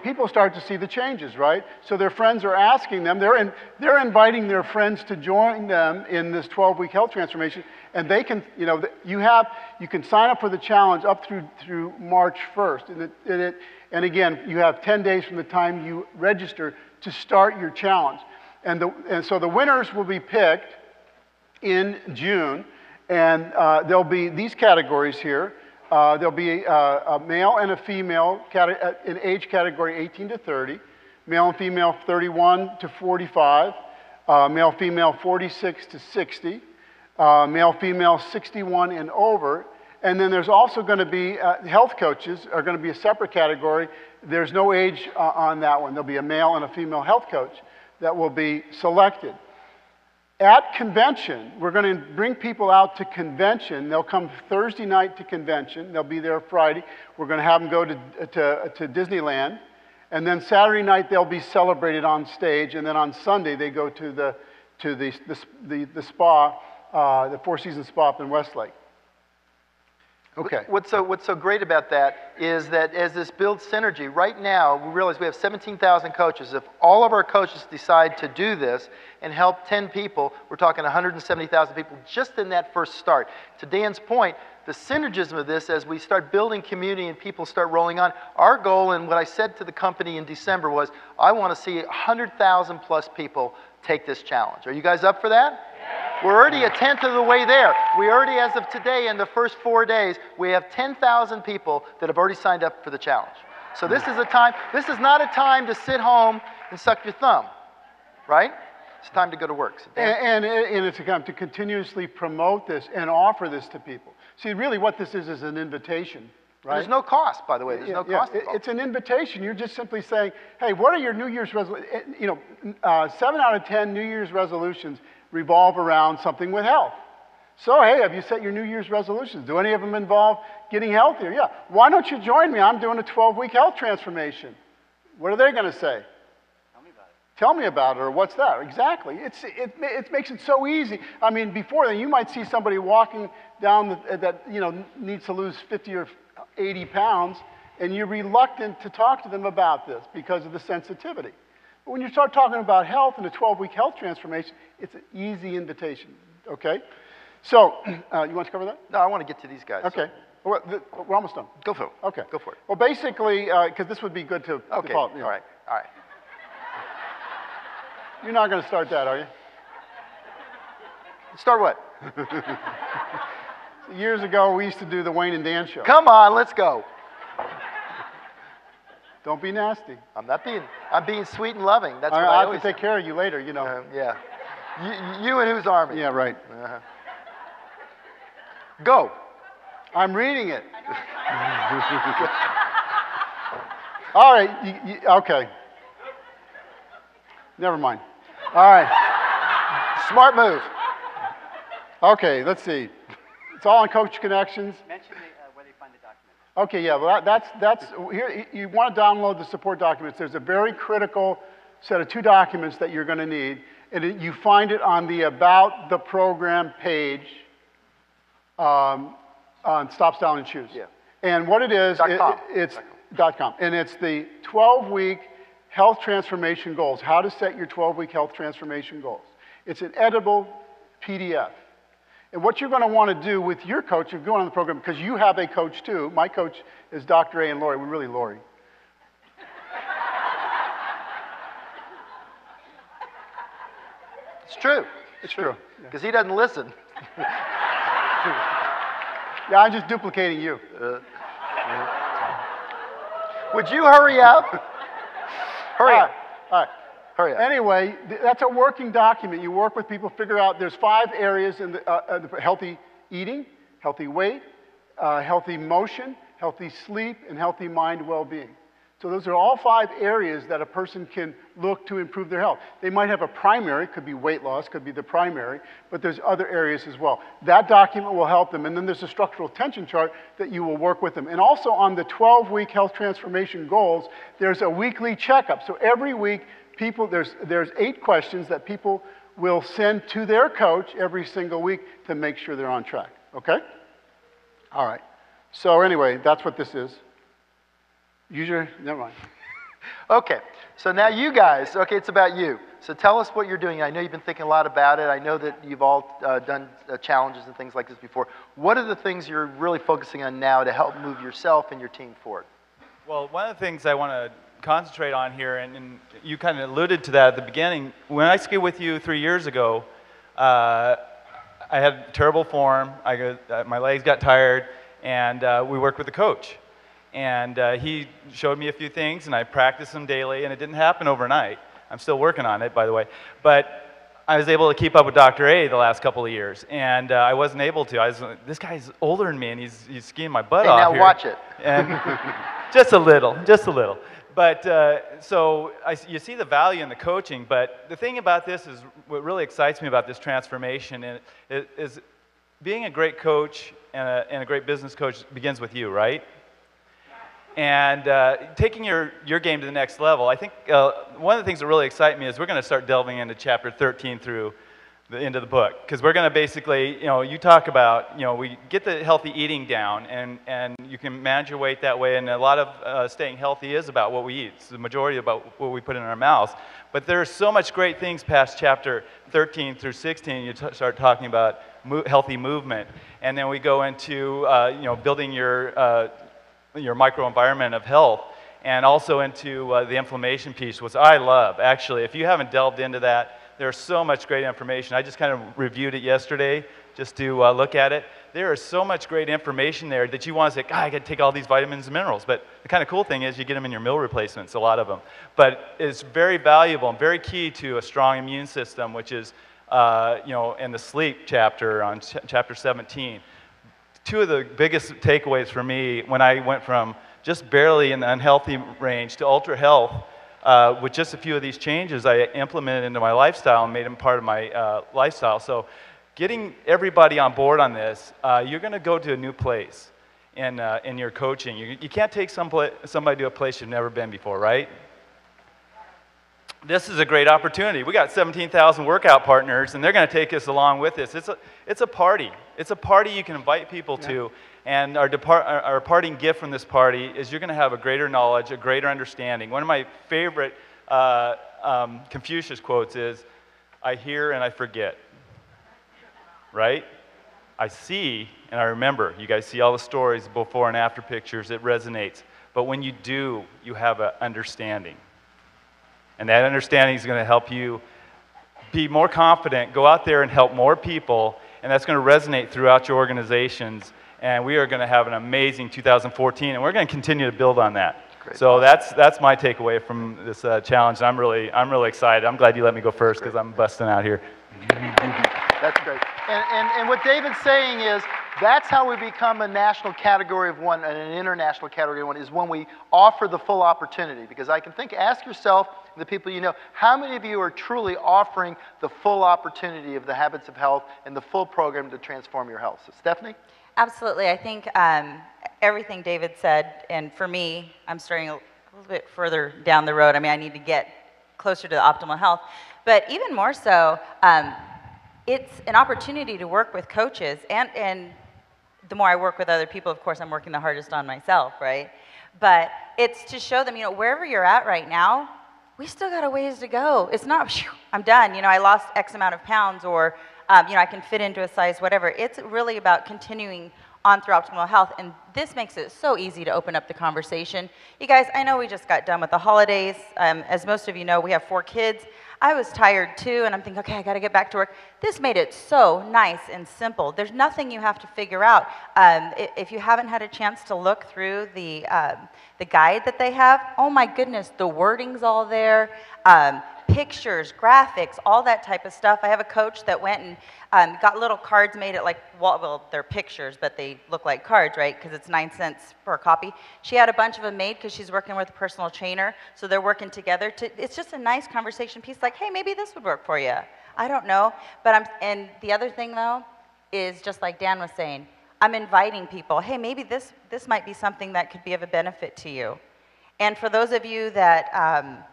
People start to see the changes, right? So their friends are asking them, they're inviting their friends to join them in this 12-week health transformation, and they can, you can sign up for the challenge up through March 1st, and again, you have 10 days from the time you register to start your challenge. And so the winners will be picked in June, and there'll be these categories here. There'll be a male and a female in age category 18 to 30, male and female 31 to 45, male female 46 to 60, male female 61 and over. And then there's also going to be health coaches are going to be a separate category. There's no age on that one. There'll be a male and a female health coach that will be selected. At convention, we're going to bring people out to convention. They'll come Thursday night to convention. They'll be there Friday. We're going to have them go to Disneyland. And then Saturday night, they'll be celebrated on stage. And then on Sunday, they go to the spa, the Four Seasons Spa up in Westlake. Okay. What's so great about that is that as this builds synergy, right now we realize we have 17,000 coaches. If all of our coaches decide to do this and help 10 people, we're talking 170,000 people just in that first start. To Dan's point, the synergism of this as we start building community and people start rolling on, our goal and what I said to the company in December was, I want to see 100,000 plus people take this challenge. Are you guys up for that? We're already a tenth of the way there. We already, as of today, in the first 4 days, we have 10,000 people that have already signed up for the challenge. So this is not a time to sit home and suck your thumb, right? It's time to go to work. So and it's a time to continuously promote this and offer this to people. See, really what this is an invitation, right? There's no cost, by the way. There's no cost involved. It's an invitation. You're just simply saying, hey, what are your New Year's resolutions? 7 out of 10 New Year's resolutions revolve around something with health. So, hey, have you set your New Year's resolutions? Do any of them involve getting healthier? Yeah. Why don't you join me? I'm doing a 12-week health transformation. What are they going to say? Tell me about it. Tell me about it, or what's that? Exactly. It makes it so easy. I mean, before then, you might see somebody walking down that needs to lose 50 or 80 pounds, and you're reluctant to talk to them about this because of the sensitivity. But when you start talking about health and a 12-week health transformation, it's an easy invitation, okay? So, you want to cover that? No, I want to get to these guys. Okay. So. We're almost done. Go for it. Okay. Go for it. Well, basically, because this would be good to follow. All right. All right. You're not going to start that, are you? Start what? Years ago, we used to do the Wayne and Dan show. Come on, let's go. Don't be nasty. I'm being sweet and loving. That's what I have to take care of you later, yeah. You and whose army? Yeah, right. Go. I'm reading it. All right. Okay. Never mind. All right. Smart move. Okay, let's see. It's all on Coach Connections. Mention where they find the document. Okay, yeah, well, that's here. You want to download the support documents. There's a very critical set of 2 documents that you're going to need, and you find it on the About the Program page on Stop, Style, and Choose. Yeah. And what it is, it's .com, and it's the 12-week health transformation goals. How to set your 12-week health transformation goals. It's an editable PDF. And what you're going to want to do with your coach, if you're going on the program, because you have a coach too. My coach is Dr. A and Lori. We're really Lori. It's true. It's true. Because he doesn't listen. Yeah, I'm just duplicating you. Would you hurry up? Hurry up. All right. Hurry up. Anyway, that's a working document. You work with people, figure out there's 5 areas in the healthy eating, healthy weight, healthy motion, healthy sleep, and healthy mind well-being. So those are all 5 areas that a person can look to improve their health. They might have a primary, could be weight loss, could be the primary, but there's other areas as well. That document will help them, and then there's a structural tension chart that you will work with them. And also on the 12-week health transformation goals, there's a weekly checkup. So every week, there's 8 questions that people will send to their coach every single week to make sure they're on track, okay? All right. So anyway, that's what this is. Never mind. Okay, so now you guys, it's about you. So tell us what you're doing. I know you've been thinking a lot about it. I know that you've all done challenges and things like this before. What are the things you're really focusing on now to help move yourself and your team forward? Well, one of the things I want to concentrate on here, and you kind of alluded to that at the beginning. When I skied with you 3 years ago, I had terrible form. My legs got tired, and we worked with a coach. And he showed me a few things, and I practiced them daily, and it didn't happen overnight. I'm still working on it, by the way. But I was able to keep up with Dr. A the last couple of years, and I wasn't able to. This guy's older than me, and he's skiing my butt off now here. watch it. And just a little, just a little. But so you see the value in the coaching, but the thing about this is what really excites me about this transformation is being a great coach and a great business coach begins with you, right? And taking your game to the next level. I think one of the things that really excite me is we're going to start delving into chapter 13 through the end of the book, because we're going to basically, you talk about, we get the healthy eating down, and you can manage your weight that way, and a lot of staying healthy is about what we eat. It's the majority about what we put in our mouths. But there's so much great things past chapter 13 through 16. You start talking about healthy movement, and then we go into, building your microenvironment of health, and also into the inflammation piece, which I love. Actually, if you haven't delved into that, there's so much great information. I just kind of reviewed it yesterday just to look at it. There is so much great information there that you want to say, God, I got to take all these vitamins and minerals. But the kind of cool thing is you get them in your meal replacements, a lot of them. But it's very valuable and very key to a strong immune system, which is, in the sleep chapter on chapter 17. Two of the biggest takeaways for me when I went from just barely in the unhealthy range to ultra health, with just a few of these changes I implemented into my lifestyle and made them part of my lifestyle. So getting everybody on board on this, you're going to go to a new place in your coaching. You can't take somebody to a place you've never been before, right? This is a great opportunity. We got 17,000 workout partners, and they're going to take us along with this. It's a party. It's a party you can invite people to, and our parting gift from this party is you're going to have a greater knowledge, a greater understanding. One of my favorite Confucius quotes is, I hear and I forget, right? I see and I remember. You guys see all the stories, before and after pictures, it resonates. But when you do, you have an understanding. And that understanding is going to help you be more confident, go out there and help more people, and that's going to resonate throughout your organizations. And we are going to have an amazing 2014, and we're going to continue to build on that. Great. So that's my takeaway from this challenge. I'm really excited. I'm glad you let me go first, because I'm busting out here. That's great. And what David's saying is, that's how we become a national category of one and an international category of one, is when we offer the full opportunity. Because I can ask yourself, the people you know, how many of you are truly offering the full opportunity of the habits of health and the full program to transform your health? So Stephanie? Absolutely. I think everything David said, and for me, I'm starting a little bit further down the road. I mean, I need to get closer to the optimal health. But even more so, it's an opportunity to work with coaches, and the more I work with other people, of course, I'm working the hardest on myself, right? But it's to show them, wherever you're at right now, we still got a ways to go. It's not, phew, I'm done. I lost X amount of pounds, or, I can fit into a size, whatever. It's really about continuing on through optimal health, and this makes it so easy to open up the conversation. You guys, I know we just got done with the holidays. As most of you know, we have 4 kids. I was tired too, and I'm thinking, okay, I got to get back to work. This made it so nice and simple. There's nothing you have to figure out. If you haven't had a chance to look through the guide that they have, oh my goodness, the wording's all there. Pictures, graphics, all that type of stuff. I have a coach that went and got little cards made at well, they're pictures, but they look like cards, right? Because it's 9 cents per copy. She had a bunch of them made because she's working with a personal trainer, so they're working together. It's just a nice conversation piece, like, hey, maybe this would work for you. I don't know, but and the other thing though is, just like Dan was saying, I'm inviting people. Hey, maybe this might be something that could be of a benefit to you. And for those of you that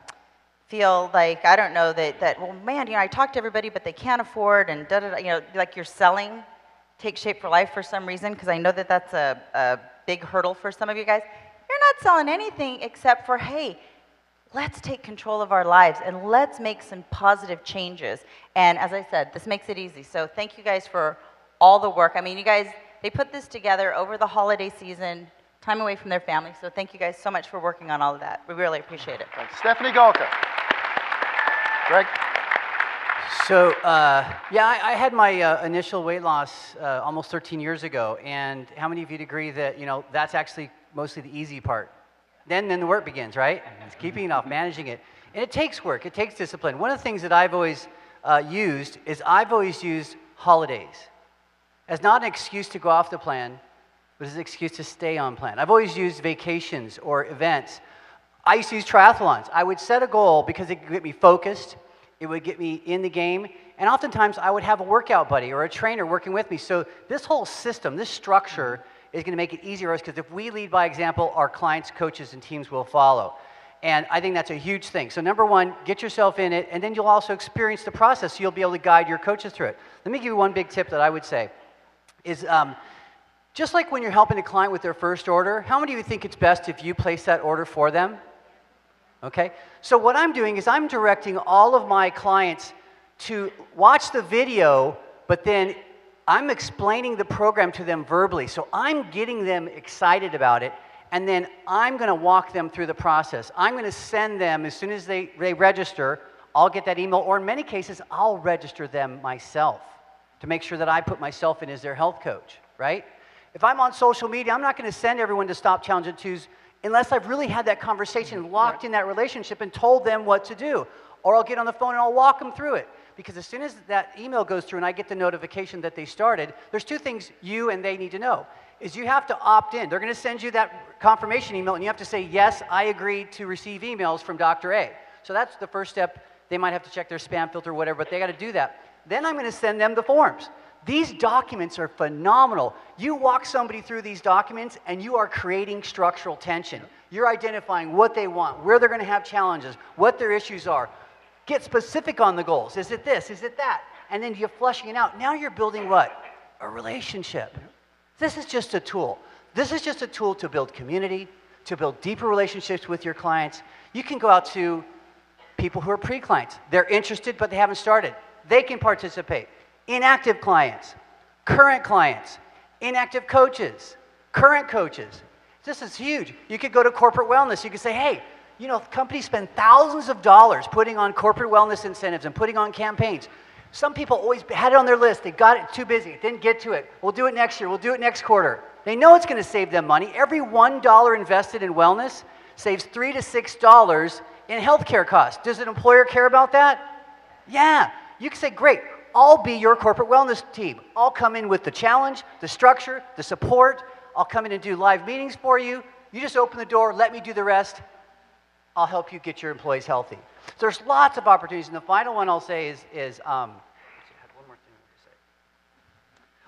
feel like, I don't know, that well, man, I talk to everybody, but they can't afford, and like you're selling Take Shape for Life for some reason, because I know that that's a big hurdle for some of you guys. You're not selling anything except for, hey, let's take control of our lives and let's make some positive changes. And as I said, this makes it easy. So thank you guys for all the work. I mean, you guys, they put this together over the holiday season time away from their family. So thank you guys so much for working on all of that. We really appreciate it. Thanks. Stephanie Golka. Greg? So, yeah, I had my initial weight loss almost 13 years ago, and how many of you'd agree that, you know, that's actually mostly the easy part? Then the work begins, right? It's keeping it off, managing it. And it takes work, it takes discipline. One of the things that I've always used holidays as not an excuse to go off the plan, but as an excuse to stay on plan. I've always used vacations or events. I used to use triathlons. I would set a goal because it could get me focused, it would get me in the game, and oftentimes I would have a workout buddy or a trainer working with me. So this whole system, this structure, is going to make it easier for us, because if we lead by example, our clients, coaches, and teams will follow. And I think that's a huge thing. So number one, get yourself in it, and then you'll also experience the process, so you'll be able to guide your coaches through it. Let me give you one big tip that I would say is, just like when you're helping a client with their first order, how many of you think it's best if you place that order for them? Okay? So what I'm doing is I'm directing all of my clients to watch the video, but then I'm explaining the program to them verbally. So I'm getting them excited about it, and then I'm going to walk them through the process. I'm going to send them, as soon as they register, I'll get that email, or in many cases, I'll register them myself to make sure that I put myself in as their health coach, right? If I'm on social media, I'm not going to send everyone to Stop Challenge and Twos unless I've really had that conversation, locked in that relationship, and told them what to do. Or I'll get on the phone and I'll walk them through it. Because as soon as that email goes through and I get the notification that they started, there's two things you and they need to know. Is you have to opt in. They're going to send you that confirmation email, and you have to say, yes, I agree to receive emails from Dr. A. So that's the first step. They might have to check their spam filter or whatever, but they got to do that. Then I'm going to send them the forms. These documents are phenomenal. You walk somebody through these documents and you are creating structural tension. You're identifying what they want, where they're going to have challenges, what their issues are. Get specific on the goals. Is it this? Is it that? And then you're flushing it out. Now you're building what? A relationship. This is just a tool. This is just a tool to build community, to build deeper relationships with your clients. You can go out to people who are pre-clients. They're interested, but they haven't started. They can participate. Inactive clients, current clients, inactive coaches, current coaches. This is huge. You could go to corporate wellness. You could say, hey, you know, companies spend thousands of dollars putting on corporate wellness incentives and putting on campaigns. Some people always had it on their list. They got it too busy, didn't get to it. We'll do it next year. We'll do it next quarter. They know it's going to save them money. Every $1 invested in wellness saves $3 to $6 in healthcare costs. Does an employer care about that? Yeah. You can say, great. I'll be your corporate wellness team. I'll come in with the challenge, the structure, the support. I'll come in and do live meetings for you. You just open the door, let me do the rest. I'll help you get your employees healthy. So there's lots of opportunities. And the final one I'll say is I had one more thing to say.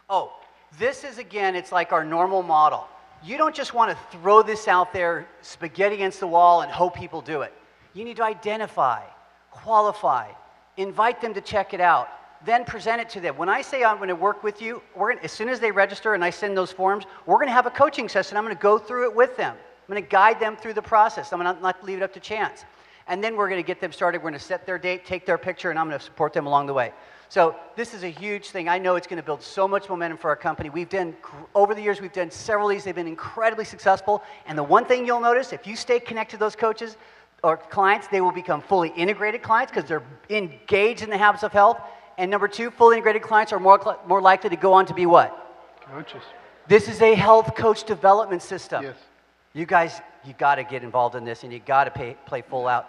Oh, this is, again, it's like our normal model. You don't just want to throw this out there, spaghetti against the wall, and hope people do it. You need to identify, qualify, invite them to check it out, then present it to them. When I say I'm going to work with you, as soon as they register and I send those forms, we're going to have a coaching session. I'm going to go through it with them. I'm going to guide them through the process. I'm going to not leave it up to chance. And then we're going to get them started. We're going to set their date, take their picture, and I'm going to support them along the way. So this is a huge thing. I know it's going to build so much momentum for our company. Over the years, we've done several of these. They've been incredibly successful. And the one thing you'll notice, if you stay connected to those coaches or clients, they will become fully integrated clients because they're engaged in the habits of health. And number two, fully integrated clients are more likely to go on to be what? Coaches. This is a health coach development system. Yes. You guys, you got to get involved in this, and you got to play full out.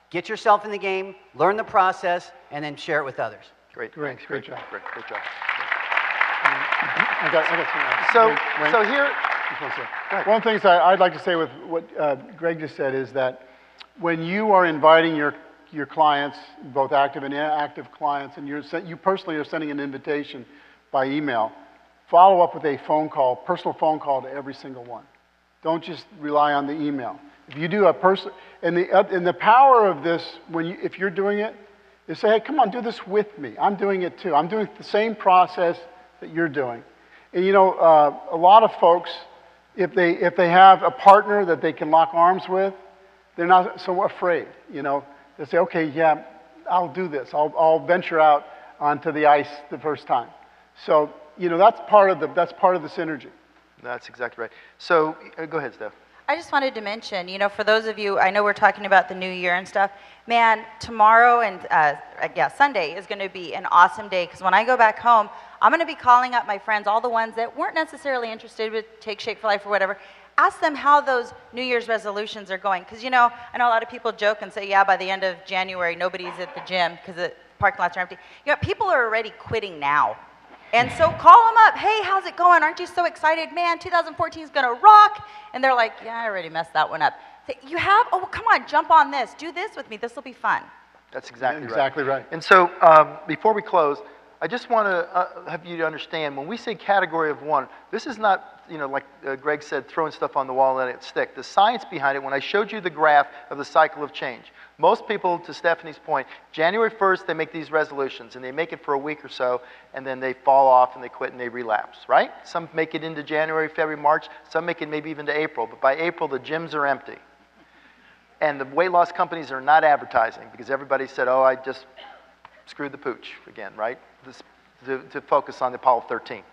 Get yourself in the game, learn the process, and then share it with others. Great. Great. Thanks, Great job. Great job. I got some. So here, one of the things I'd like to say with what Greg just said is that when you are inviting your clients, both active and inactive clients, and you personally are sending an invitation by email, follow up with a phone call, personal phone call to every single one. Don't just rely on the email. If you do a person, and the power of this, if you're doing it, is say, hey, come on, do this with me. I'm doing it too. I'm doing the same process that you're doing. And you know, a lot of folks, if they have a partner that they can lock arms with, they're not so afraid. You know, they say, okay, yeah, I'll do this. I'll venture out onto the ice the first time. So you know, that's part of the synergy. That's exactly right. So go ahead, Steph. I just wanted to mention, you know, for those of you, I know we're talking about the new year and stuff. Man, tomorrow and Sunday is going to be an awesome day, because when I go back home, I'm going to be calling up my friends, all the ones that weren't necessarily interested with Take Shape for Life or whatever. Ask them how those New Year's resolutions are going, because, you know, I know a lot of people joke and say, yeah, by the end of January, nobody's at the gym because the parking lots are empty. You know, people are already quitting now. And so call them up. Hey, how's it going? Aren't you so excited? Man, 2014 is going to rock. And they're like, yeah, I already messed that one up. You have? Oh, well, come on, jump on this. Do this with me. This will be fun. That's exactly right. Exactly right. And so before we close, I just want to have you to understand, when we say category of one, this is not, you know, like Greg said, throwing stuff on the wall and letting it stick. The science behind it, when I showed you the graph of the cycle of change, most people, to Stephanie's point, January 1st, they make these resolutions, and they make it for a week or so, and then they fall off and they quit and they relapse, right? Some make it into January, February, March. Some make it maybe even to April. But by April, the gyms are empty. And the weight loss companies are not advertising, because everybody said, oh, I just screwed the pooch again, right? To focus on the Apollo 13.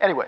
Anyway.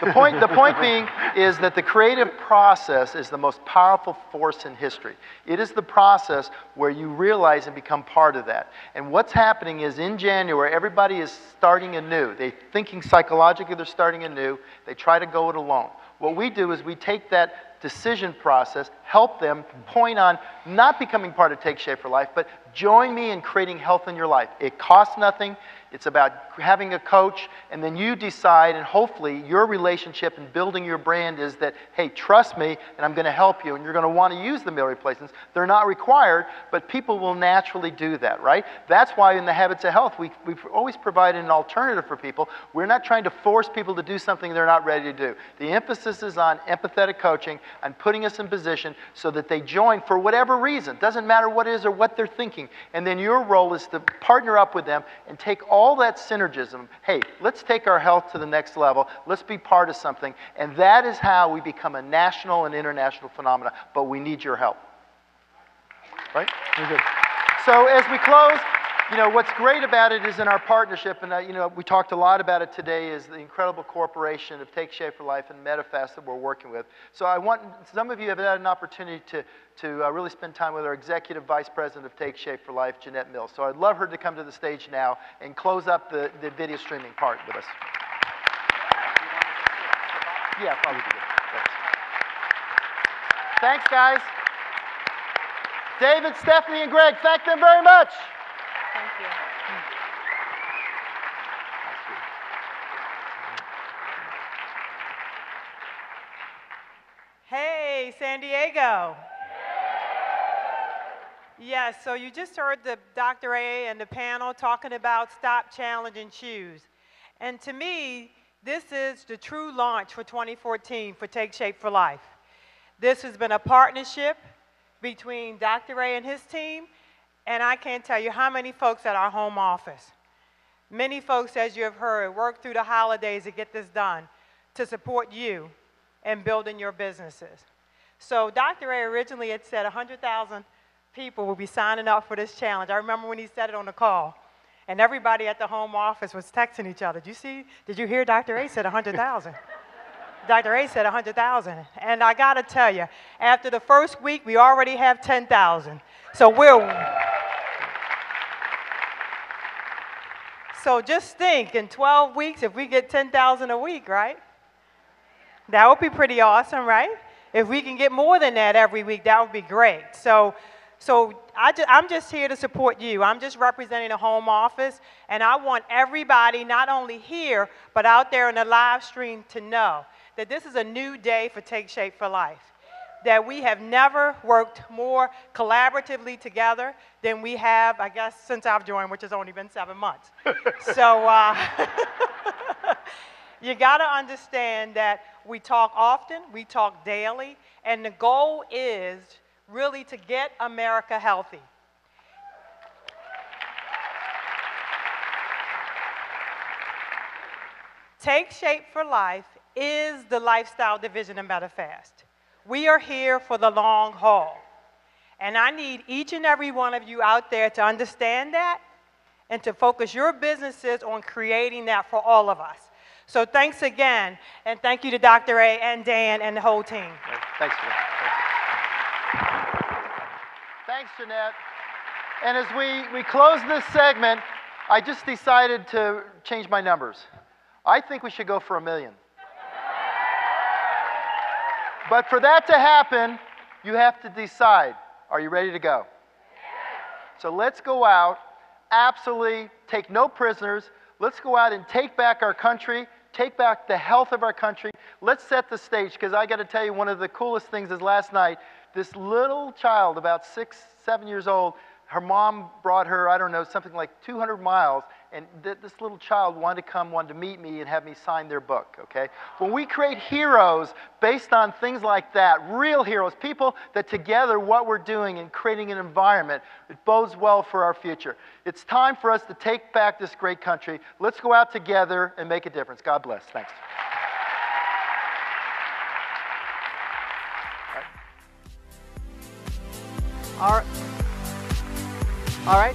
The point being is that the creative process is the most powerful force in history. It is the process where you realize and become part of that. And what's happening is, in January, everybody is starting anew. They're thinking psychologically they're starting anew. They try to go it alone. What we do is we take that decision process, help them point on not becoming part of Take Shape for Life, but join me in creating health in your life. It costs nothing. It's about having a coach, and then you decide, and hopefully your relationship and building your brand is that, hey, trust me, and I'm going to help you, and you're going to want to use the meal replacements. They're not required, but people will naturally do that, right? That's why in the Habits of Health, we've always provided an alternative for people. We're not trying to force people to do something they're not ready to do. The emphasis is on empathetic coaching, on putting us in position so that they join for whatever reason. Doesn't matter what it is or what they're thinking. And then your role is to partner up with them and take all that synergism. Hey, let's take our health to the next level. Let's be part of something. And that is how we become a national and international phenomenon. But we need your help. Right? Very good. So as we close, you know, what's great about it is in our partnership, and you know, we talked a lot about it today, is the incredible cooperation of Take Shape for Life and Medifast that we're working with. So I want, some of you have had an opportunity to really spend time with our Executive Vice President of Take Shape for Life, Jeanette Mills. So I'd love her to come to the stage now and close up the video streaming part with us. Yeah, probably good. Thanks, guys. David, Stephanie, and Greg, thank them very much. Thank you. Hey, San Diego. Yes, so you just heard the Dr. A and the panel talking about stop, challenge, and choose. And to me, this is the true launch for 2014 for Take Shape for Life. This has been a partnership between Dr. A and his team, and I can't tell you how many folks at our home office. Many folks, as you have heard, work through the holidays to get this done, to support you in building your businesses. So Dr. A originally had said 100,000 people will be signing up for this challenge. I remember when he said it on the call, and everybody at the home office was texting each other. Did you hear Dr. A said 100,000? Dr. A said 100,000. And I got to tell you, after the first week, we already have 10,000. So just think, in 12 weeks, if we get 10,000 a week, right? That would be pretty awesome, right? If we can get more than that every week, that would be great. So I'm just here to support you. I'm just representing the home office, and I want everybody, not only here, but out there in the live stream, to know that this is a new day for Take Shape for Life, that we have never worked more collaboratively together than we have, I guess, since I've joined, which has only been 7 months. So you got to understand that we talk often, we talk daily, and the goal is really to get America healthy. Take Shape for Life is the lifestyle division of Medifast. We are here for the long haul. And I need each and every one of you out there to understand that and to focus your businesses on creating that for all of us. So thanks again, and thank you to Dr. A and Dan and the whole team. Thanks, Jeanette. Thanks, Jeanette. And as we close this segment, I just decided to change my numbers. I think we should go for $1 million. But for that to happen, you have to decide, are you ready to go? So let's go out, absolutely take no prisoners. Let's go out and take back our country, take back the health of our country. Let's set the stage, because I got to tell you, one of the coolest things is last night, this little child, about 6, 7 years old, her mom brought her, I don't know, something like 200 miles, and this little child wanted to meet me and have me sign their book, okay? When we create heroes based on things like that, real heroes, people that together what we're doing and creating an environment, it bodes well for our future. It's time for us to take back this great country. Let's go out together and make a difference. God bless. Thanks. All right.